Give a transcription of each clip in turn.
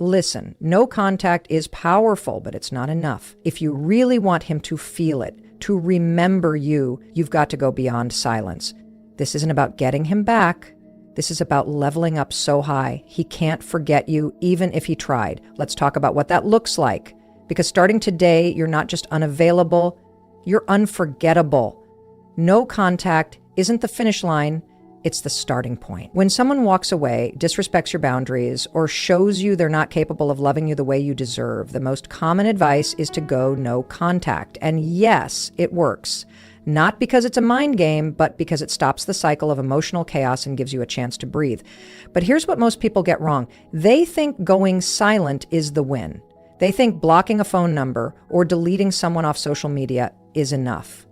Listen, no contact is powerful, but it's not enough. If you really want him to feel it, to remember you, you've got to go beyond silence. This isn't about getting him back. This is about leveling up so high he can't forget you, even if he tried. Let's talk about what that looks like. Because starting today, you're not just unavailable, you're unforgettable. No contact isn't the finish line, it's the starting point. When someone walks away, disrespects your boundaries, or shows you they're not capable of loving you the way you deserve, the most common advice is to go no contact. And yes, it works. Not because it's a mind game, but because it stops the cycle of emotional chaos and gives you a chance to breathe. But here's what most people get wrong. They think going silent is the win. They think blocking a phone number or deleting someone off social media is enough.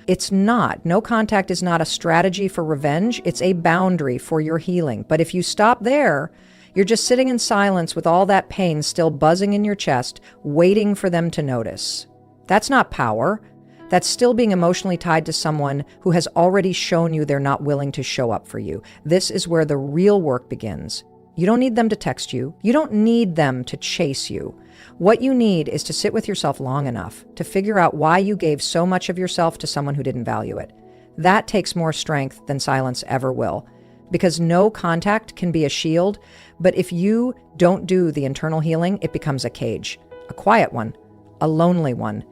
It's not. No contact is not a strategy for revenge. It's a boundary for your healing. But if you stop there, you're just sitting in silence with all that pain still buzzing in your chest, waiting for them to notice. That's not power. That's still being emotionally tied to someone who has already shown you they're not willing to show up for you. This is where the real work begins. You don't need them to text you. You don't need them to chase you. What you need is to sit with yourself long enough to figure out why you gave so much of yourself to someone who didn't value it. That takes more strength than silence ever will. Because no contact can be a shield, but if you don't do the internal healing, it becomes a cage. A quiet one, a lonely one.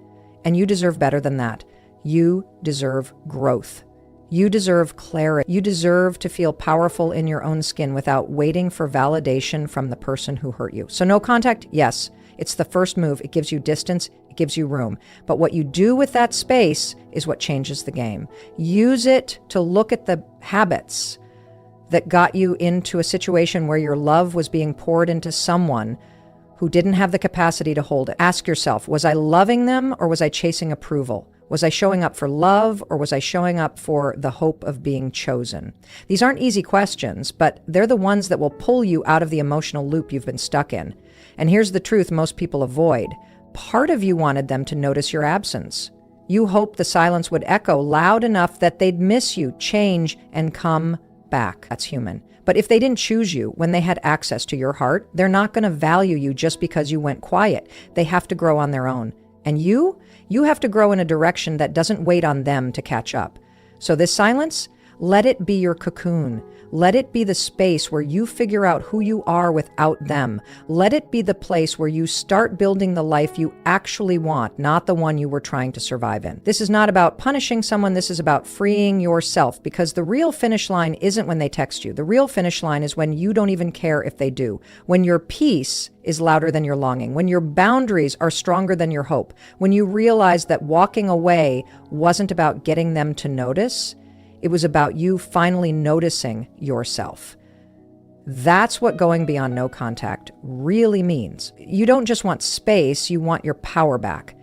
And you deserve better than that. You deserve growth. You deserve clarity. You deserve to feel powerful in your own skin without waiting for validation from the person who hurt you. So no contact, yes, it's the first move. It gives you distance, it gives you room. But what you do with that space is what changes the game. Use it to look at the habits that got you into a situation where your love was being poured into someone who didn't have the capacity to hold it. Ask yourself, was I loving them or was I chasing approval? Was I showing up for love or was I showing up for the hope of being chosen? These aren't easy questions, but they're the ones that will pull you out of the emotional loop you've been stuck in. And here's the truth most people avoid. Part of you wanted them to notice your absence. You hoped the silence would echo loud enough that they'd miss you, change, and come back. That's human. But if they didn't choose you when they had access to your heart, they're not going to value you just because you went quiet. They have to grow on their own. And you have to grow in a direction that doesn't wait on them to catch up. So this silence, let it be your cocoon. Let it be the space where you figure out who you are without them. Let it be the place where you start building the life you actually want, not the one you were trying to survive in. This is not about punishing someone. This is about freeing yourself, because the real finish line isn't when they text you. The real finish line is when you don't even care if they do. When your peace is louder than your longing. When your boundaries are stronger than your hope. When you realize that walking away wasn't about getting them to notice. It was about you finally noticing yourself. That's what going beyond no contact really means. You don't just want space, you want your power back.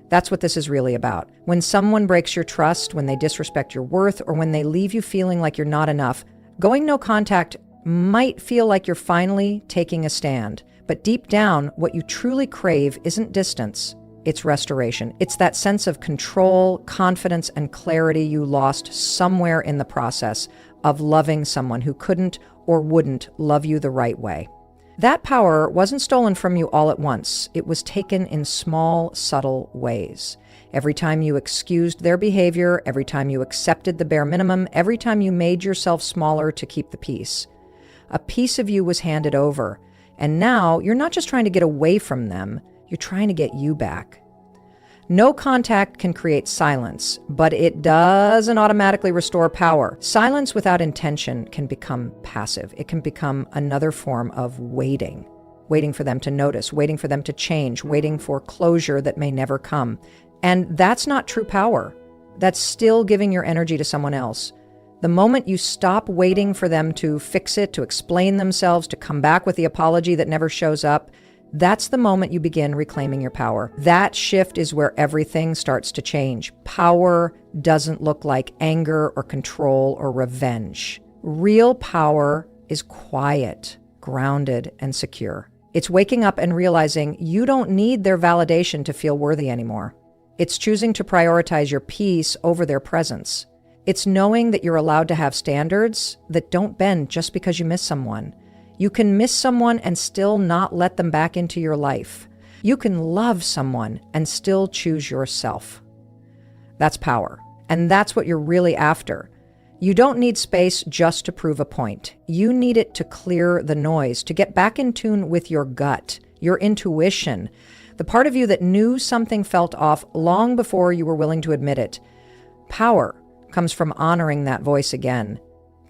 That's what this is really about. When someone breaks your trust, when they disrespect your worth, or when they leave you feeling like you're not enough, going no contact might feel like you're finally taking a stand. But deep down, what you truly crave isn't distance. It's restoration. It's that sense of control, confidence, and clarity you lost somewhere in the process of loving someone who couldn't or wouldn't love you the right way. That power wasn't stolen from you all at once. It was taken in small, subtle ways. Every time you excused their behavior, every time you accepted the bare minimum, every time you made yourself smaller to keep the peace. A piece of you was handed over. And now you're not just trying to get away from them, you're trying to get you back. No contact can create silence, but it doesn't automatically restore power. Silence without intention can become passive. It can become another form of waiting. Waiting for them to notice, waiting for them to change, waiting for closure that may never come. And that's not true power. That's still giving your energy to someone else. The moment you stop waiting for them to fix it, to explain themselves, to come back with the apology that never shows up, that's the moment you begin reclaiming your power. That shift is where everything starts to change. Power doesn't look like anger or control or revenge. Real power is quiet, grounded, and secure. It's waking up and realizing you don't need their validation to feel worthy anymore. It's choosing to prioritize your peace over their presence. It's knowing that you're allowed to have standards that don't bend just because you miss someone. You can miss someone and still not let them back into your life. You can love someone and still choose yourself. That's power. And that's what you're really after. You don't need space just to prove a point. You need it to clear the noise, to get back in tune with your gut, your intuition, the part of you that knew something felt off long before you were willing to admit it. Power comes from honoring that voice again.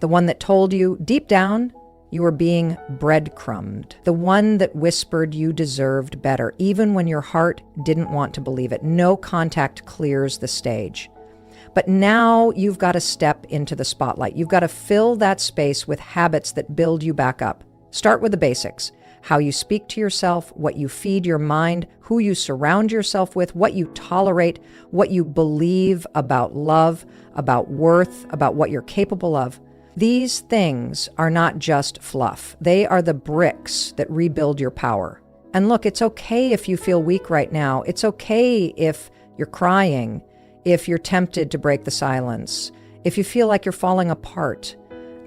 The one that told you, deep down, you were being breadcrumbed. The one that whispered you deserved better, even when your heart didn't want to believe it. No contact clears the stage. But now you've got to step into the spotlight. You've got to fill that space with habits that build you back up. Start with the basics. How you speak to yourself, what you feed your mind, who you surround yourself with, what you tolerate, what you believe about love, about worth, about what you're capable of. These things are not just fluff. They are the bricks that rebuild your power. And look, it's okay if you feel weak right now. It's okay if you're crying, if you're tempted to break the silence, if you feel like you're falling apart.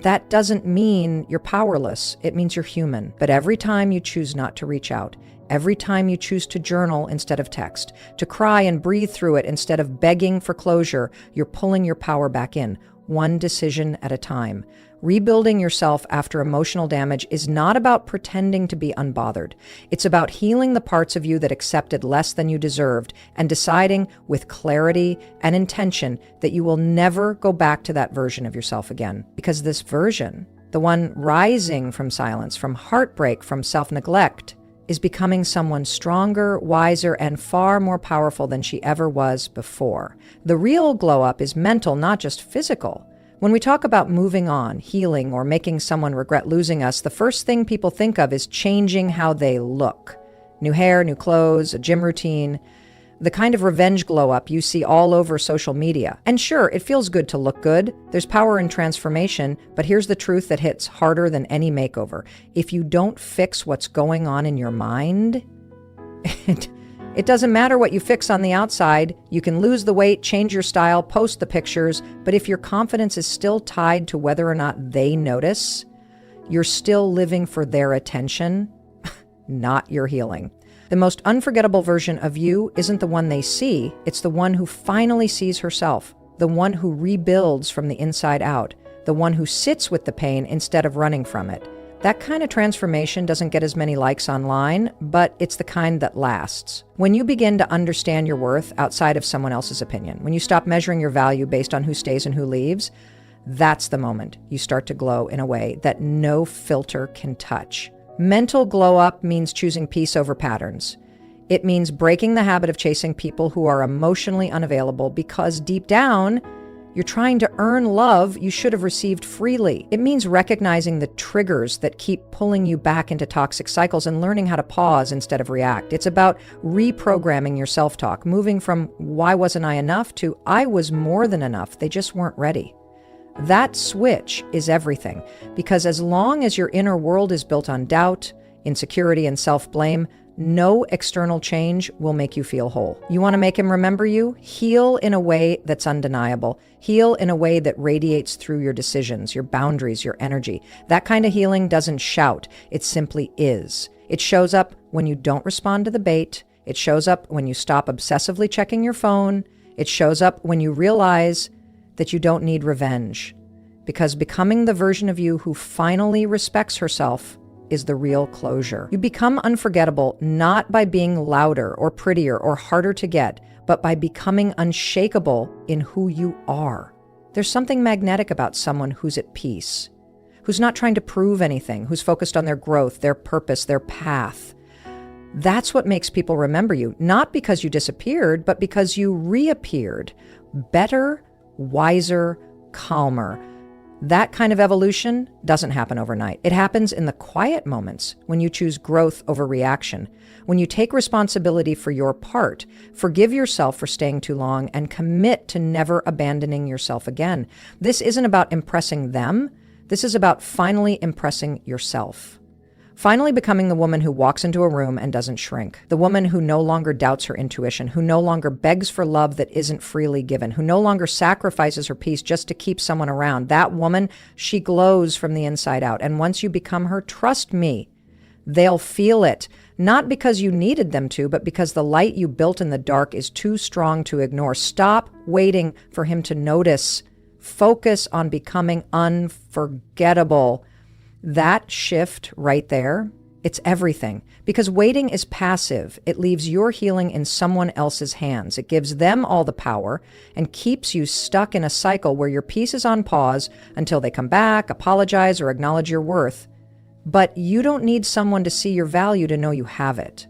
That doesn't mean you're powerless. It means you're human. But every time you choose not to reach out, every time you choose to journal instead of text, to cry and breathe through it instead of begging for closure, you're pulling your power back in, one decision at a time. Rebuilding yourself after emotional damage is not about pretending to be unbothered. It's about healing the parts of you that accepted less than you deserved and deciding with clarity and intention that you will never go back to that version of yourself again. Because this version, the one rising from silence, from heartbreak, from self-neglect, is becoming someone stronger, wiser, and far more powerful than she ever was before. The real glow up is mental, not just physical. When we talk about moving on, healing, or making someone regret losing us, the first thing people think of is changing how they look. New hair, new clothes, a gym routine, the kind of revenge glow up you see all over social media. And sure, it feels good to look good. There's power in transformation, but here's the truth that hits harder than any makeover. If you don't fix what's going on in your mind, it doesn't matter what you fix on the outside. You can lose the weight, change your style, post the pictures, but if your confidence is still tied to whether or not they notice, you're still living for their attention, not your healing. The most unforgettable version of you isn't the one they see, it's the one who finally sees herself, the one who rebuilds from the inside out, the one who sits with the pain instead of running from it. That kind of transformation doesn't get as many likes online, but it's the kind that lasts. When you begin to understand your worth outside of someone else's opinion, when you stop measuring your value based on who stays and who leaves, that's the moment you start to glow in a way that no filter can touch. Mental glow up means choosing peace over patterns. It means breaking the habit of chasing people who are emotionally unavailable because deep down, you're trying to earn love you should have received freely. It means recognizing the triggers that keep pulling you back into toxic cycles and learning how to pause instead of react. It's about reprogramming your self-talk, moving from why wasn't I enough to I was more than enough, they just weren't ready. That switch is everything, because as long as your inner world is built on doubt, insecurity, and self-blame, no external change will make you feel whole. You want to make him remember you? Heal in a way that's undeniable. Heal in a way that radiates through your decisions, your boundaries, your energy. That kind of healing doesn't shout. It simply is. It shows up when you don't respond to the bait. It shows up when you stop obsessively checking your phone. It shows up when you realize that you don't need revenge. Because becoming the version of you who finally respects herself is the real closure. You become unforgettable not by being louder or prettier or harder to get, but by becoming unshakable in who you are. There's something magnetic about someone who's at peace, who's not trying to prove anything, who's focused on their growth, their purpose, their path. That's what makes people remember you, not because you disappeared, but because you reappeared, better, wiser, calmer. That kind of evolution doesn't happen overnight. It happens in the quiet moments when you choose growth over reaction, when you take responsibility for your part, forgive yourself for staying too long, and commit to never abandoning yourself again. This isn't about impressing them. This is about finally impressing yourself. Finally becoming the woman who walks into a room and doesn't shrink. The woman who no longer doubts her intuition, who no longer begs for love that isn't freely given, who no longer sacrifices her peace just to keep someone around. That woman, she glows from the inside out. And once you become her, trust me, they'll feel it. Not because you needed them to, but because the light you built in the dark is too strong to ignore. Stop waiting for him to notice. Focus on becoming unforgettable. That shift right there, it's everything. Because waiting is passive. It leaves your healing in someone else's hands. It gives them all the power and keeps you stuck in a cycle where your peace is on pause until they come back, apologize, or acknowledge your worth. But you don't need someone to see your value to know you have it.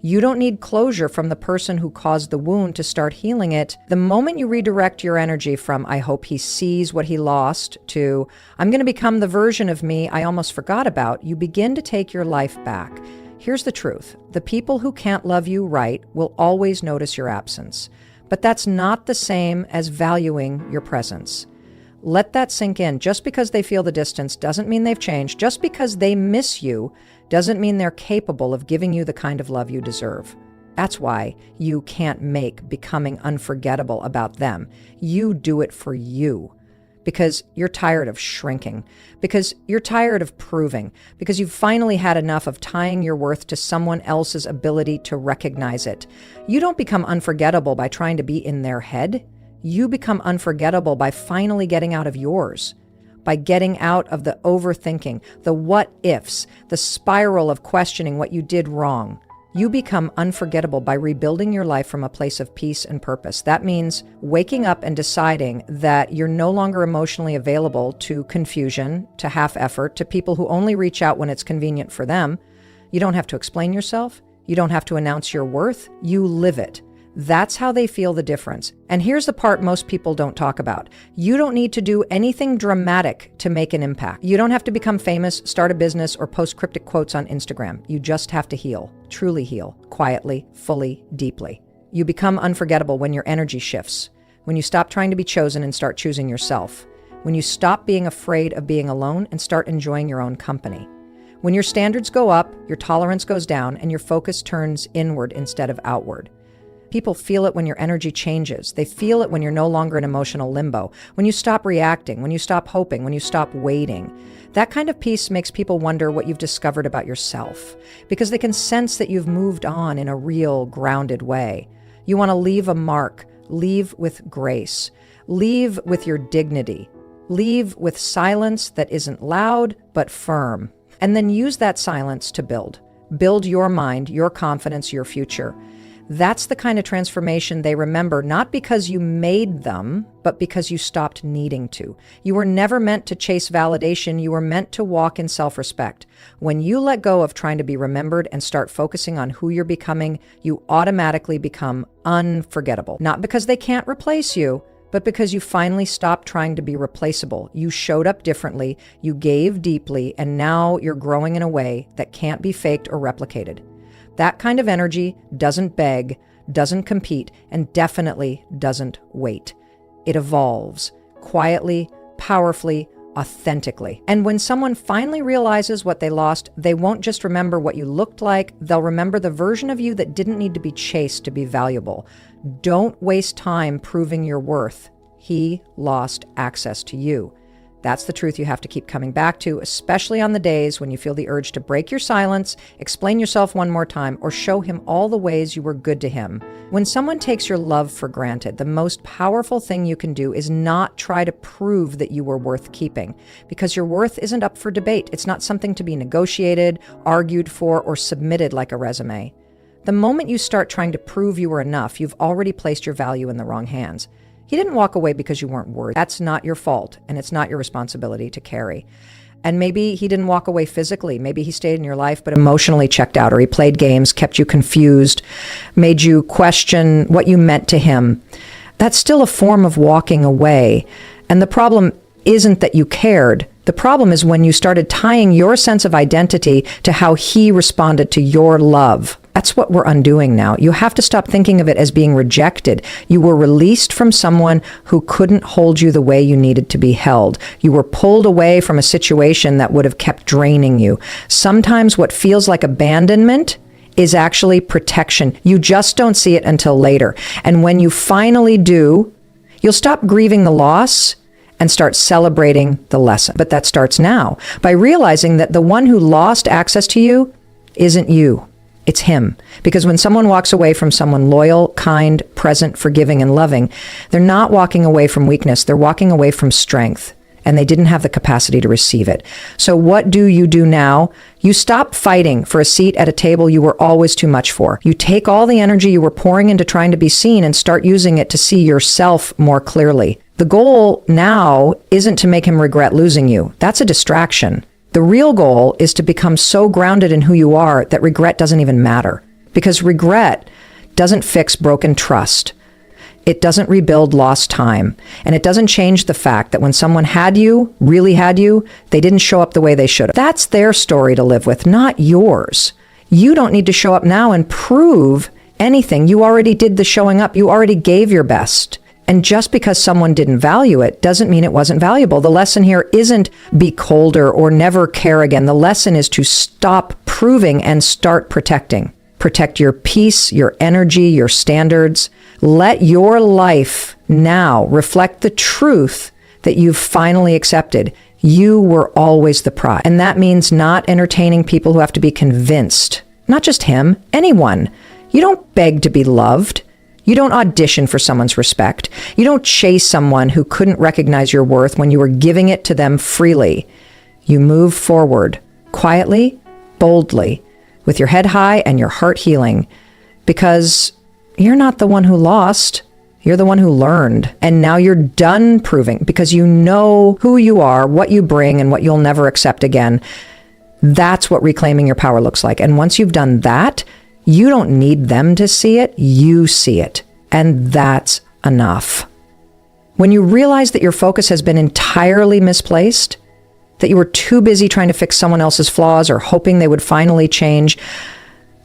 You don't need closure from the person who caused the wound to start healing it. The moment you redirect your energy from, I hope he sees what he lost, to, I'm going to become the version of me I almost forgot about, you begin to take your life back. Here's the truth. The people who can't love you right will always notice your absence. But that's not the same as valuing your presence. Let that sink in. Just because they feel the distance doesn't mean they've changed. Just because they miss you doesn't mean they're capable of giving you the kind of love you deserve. That's why you can't make becoming unforgettable about them. You do it for you. Because you're tired of shrinking. Because you're tired of proving. Because you've finally had enough of tying your worth to someone else's ability to recognize it. You don't become unforgettable by trying to be in their head. You become unforgettable by finally getting out of yours. By getting out of the overthinking, the what ifs, the spiral of questioning what you did wrong. You become unforgettable by rebuilding your life from a place of peace and purpose. That means waking up and deciding that you're no longer emotionally available to confusion, to half effort, to people who only reach out when it's convenient for them. You don't have to explain yourself. You don't have to announce your worth. You live it. That's how they feel the difference. And here's the part most people don't talk about. You don't need to do anything dramatic to make an impact. You don't have to become famous, start a business, or post cryptic quotes on Instagram. You just have to heal, truly heal, quietly, fully, deeply. You become unforgettable when your energy shifts, when you stop trying to be chosen and start choosing yourself, when you stop being afraid of being alone and start enjoying your own company. When your standards go up, your tolerance goes down, and your focus turns inward instead of outward. People feel it when your energy changes. They feel it when you're no longer in emotional limbo, when you stop reacting, when you stop hoping, when you stop waiting. That kind of peace makes people wonder what you've discovered about yourself, because they can sense that you've moved on in a real, grounded way. You want to leave a mark, leave with grace, leave with your dignity, leave with silence that isn't loud but firm, and then use that silence to build. Build your mind, your confidence, your future. That's the kind of transformation they remember, not because you made them, but because you stopped needing to. You were never meant to chase validation. You were meant to walk in self-respect. When you let go of trying to be remembered and start focusing on who you're becoming, you automatically become unforgettable. Not because they can't replace you, but because you finally stopped trying to be replaceable. You showed up differently, you gave deeply, and now you're growing in a way that can't be faked or replicated. That kind of energy doesn't beg, doesn't compete, and definitely doesn't wait. It evolves quietly, powerfully, authentically. And when someone finally realizes what they lost, they won't just remember what you looked like, they'll remember the version of you that didn't need to be chased to be valuable. Don't waste time proving your worth. He lost access to you. That's the truth you have to keep coming back to, especially on the days when you feel the urge to break your silence, explain yourself one more time, or show him all the ways you were good to him. When someone takes your love for granted, the most powerful thing you can do is not try to prove that you were worth keeping, because your worth isn't up for debate. It's not something to be negotiated, argued for, or submitted like a resume. The moment you start trying to prove you were enough, you've already placed your value in the wrong hands. He didn't walk away because you weren't worthy. That's not your fault, and it's not your responsibility to carry. And maybe he didn't walk away physically. Maybe he stayed in your life but emotionally checked out, or he played games, kept you confused, made you question what you meant to him. That's still a form of walking away. And the problem isn't that you cared. The problem is when you started tying your sense of identity to how he responded to your love. That's That's what we're undoing now. You have to stop thinking of it as being rejected. You were released from someone who couldn't hold you the way you needed to be held. You were pulled away from a situation that would have kept draining you. Sometimes what feels like abandonment is actually protection. You just don't see it until later. And when you finally do, you'll stop grieving the loss and start celebrating the lesson. But that starts now by realizing that the one who lost access to you isn't you. It's him. Because when someone walks away from someone loyal, kind, present, forgiving, and loving, they're not walking away from weakness. They're walking away from strength. And they didn't have the capacity to receive it. So what do you do now? You stop fighting for a seat at a table you were always too much for. You take all the energy you were pouring into trying to be seen and start using it to see yourself more clearly. The goal now isn't to make him regret losing you. That's a distraction. The real goal is to become so grounded in who you are that regret doesn't even matter. Because regret doesn't fix broken trust. It doesn't rebuild lost time. And it doesn't change the fact that when someone had you, really had you, they didn't show up the way they should have. That's their story to live with, not yours. You don't need to show up now and prove anything. You already did the showing up. You already gave your best. And just because someone didn't value it doesn't mean it wasn't valuable. The lesson here isn't be colder or never care again. The lesson is to stop proving and start protecting. Protect your peace, your energy, your standards. Let your life now reflect the truth that you've finally accepted. You were always the prize. And that means not entertaining people who have to be convinced. Not just him, anyone. You don't beg to be loved. You don't audition for someone's respect. You don't chase someone who couldn't recognize your worth when you were giving it to them freely. You move forward, quietly, boldly, with your head high and your heart healing, because you're not the one who lost. You're the one who learned. And now you're done proving, because you know who you are, what you bring, and what you'll never accept again. That's what reclaiming your power looks like. And once you've done that, you don't need them to see it. You see it. And that's enough. When you realize that your focus has been entirely misplaced, that you were too busy trying to fix someone else's flaws or hoping they would finally change,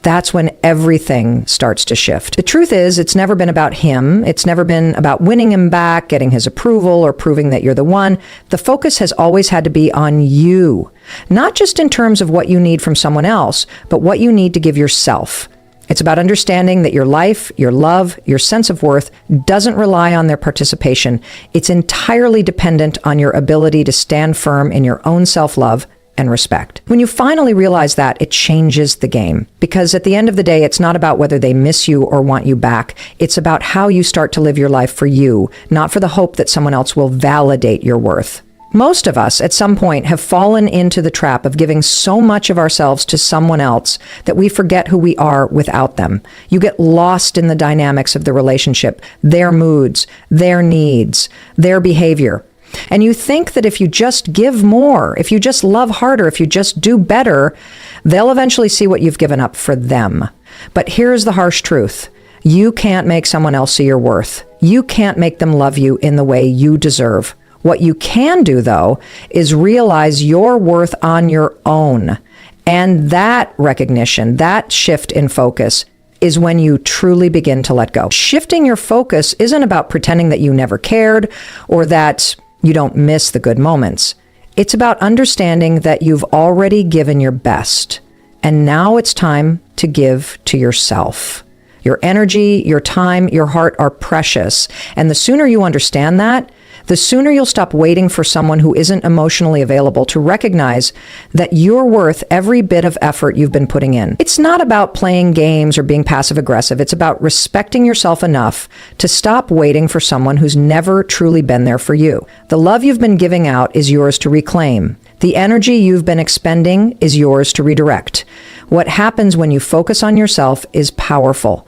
that's when everything starts to shift. The truth is, it's never been about him. It's never been about winning him back, getting his approval, or proving that you're the one. The focus has always had to be on you, not just in terms of what you need from someone else, but what you need to give yourself. It's about understanding that your life, your love, your sense of worth doesn't rely on their participation. It's entirely dependent on your ability to stand firm in your own self-love and respect. When you finally realize that, it changes the game. Because at the end of the day, it's not about whether they miss you or want you back. It's about how you start to live your life for you, not for the hope that someone else will validate your worth. Most of us, at some point, have fallen into the trap of giving so much of ourselves to someone else that we forget who we are without them. You get lost in the dynamics of the relationship, their moods, their needs, their behavior. And you think that if you just give more, if you just love harder, if you just do better, they'll eventually see what you've given up for them. But here's the harsh truth. You can't make someone else see your worth. You can't make them love you in the way you deserve. What you can do, though, is realize your worth on your own. And that recognition, that shift in focus, is when you truly begin to let go. Shifting your focus isn't about pretending that you never cared or that you don't miss the good moments. It's about understanding that you've already given your best. And now it's time to give to yourself. Your energy, your time, your heart are precious. And the sooner you understand that, the sooner you'll stop waiting for someone who isn't emotionally available to recognize that you're worth every bit of effort you've been putting in. It's not about playing games or being passive aggressive. It's about respecting yourself enough to stop waiting for someone who's never truly been there for you. The love you've been giving out is yours to reclaim. The energy you've been expending is yours to redirect. What happens when you focus on yourself is powerful.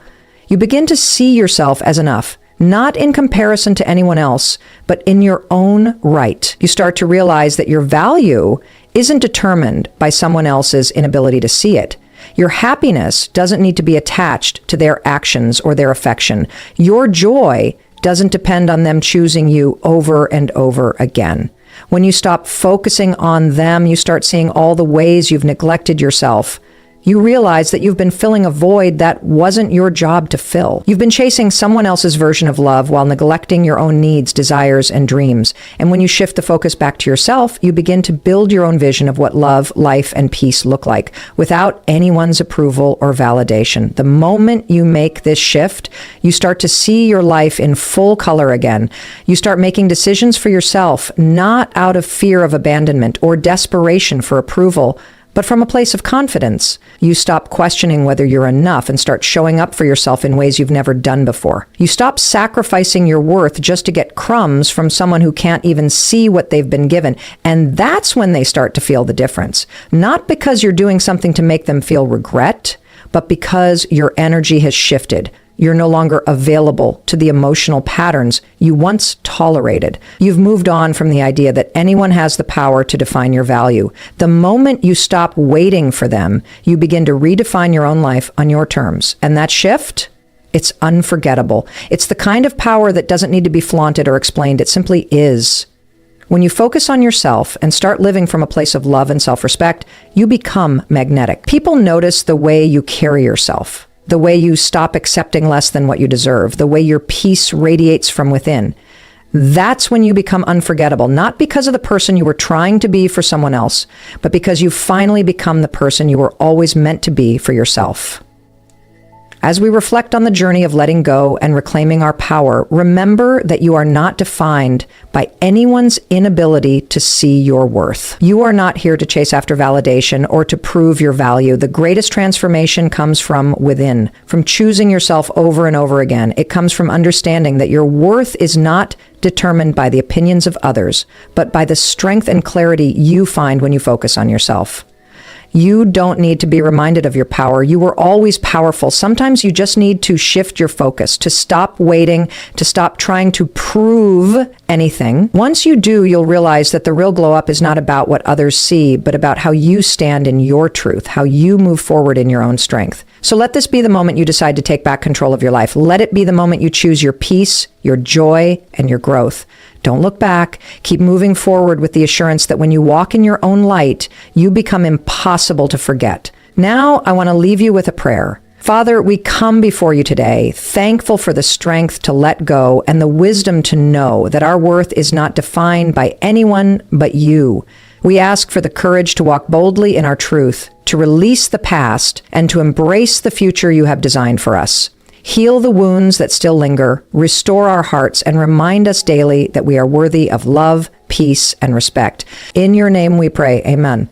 You begin to see yourself as enough. Not in comparison to anyone else, but in your own right. You start to realize that your value isn't determined by someone else's inability to see it. Your happiness doesn't need to be attached to their actions or their affection. Your joy doesn't depend on them choosing you over and over again. When you stop focusing on them, you start seeing all the ways you've neglected yourself. You realize that you've been filling a void that wasn't your job to fill. You've been chasing someone else's version of love while neglecting your own needs, desires, and dreams. And when you shift the focus back to yourself, you begin to build your own vision of what love, life, and peace look like without anyone's approval or validation. The moment you make this shift, you start to see your life in full color again. You start making decisions for yourself, not out of fear of abandonment or desperation for approval, but from a place of confidence. You stop questioning whether you're enough and start showing up for yourself in ways you've never done before. You stop sacrificing your worth just to get crumbs from someone who can't even see what they've been given. And that's when they start to feel the difference. Not because you're doing something to make them feel regret, but because your energy has shifted. You're no longer available to the emotional patterns you once tolerated. You've moved on from the idea that anyone has the power to define your value. The moment you stop waiting for them, you begin to redefine your own life on your terms. And that shift, it's unforgettable. It's the kind of power that doesn't need to be flaunted or explained. It simply is. When you focus on yourself and start living from a place of love and self-respect, you become magnetic. People notice the way you carry yourself, the way you stop accepting less than what you deserve, the way your peace radiates from within. That's when you become unforgettable, not because of the person you were trying to be for someone else, but because you finally become the person you were always meant to be for yourself. As we reflect on the journey of letting go and reclaiming our power, remember that you are not defined by anyone's inability to see your worth. You are not here to chase after validation or to prove your value. The greatest transformation comes from within, from choosing yourself over and over again. It comes from understanding that your worth is not determined by the opinions of others, but by the strength and clarity you find when you focus on yourself. You don't need to be reminded of your power. You were always powerful. Sometimes you just need to shift your focus, to stop waiting, to stop trying to prove anything. Once you do, you'll realize that the real glow up is not about what others see, but about how you stand in your truth, how you move forward in your own strength. So let this be the moment you decide to take back control of your life. Let it be the moment you choose your peace, your joy, and your growth. Don't look back. Keep moving forward with the assurance that when you walk in your own light, you become impossible to forget. Now, I want to leave you with a prayer. Father, we come before you today, thankful for the strength to let go and the wisdom to know that our worth is not defined by anyone but you. We ask for the courage to walk boldly in our truth, to release the past, and to embrace the future you have designed for us. Heal the wounds that still linger, restore our hearts, and remind us daily that we are worthy of love, peace, and respect. In your name we pray, amen.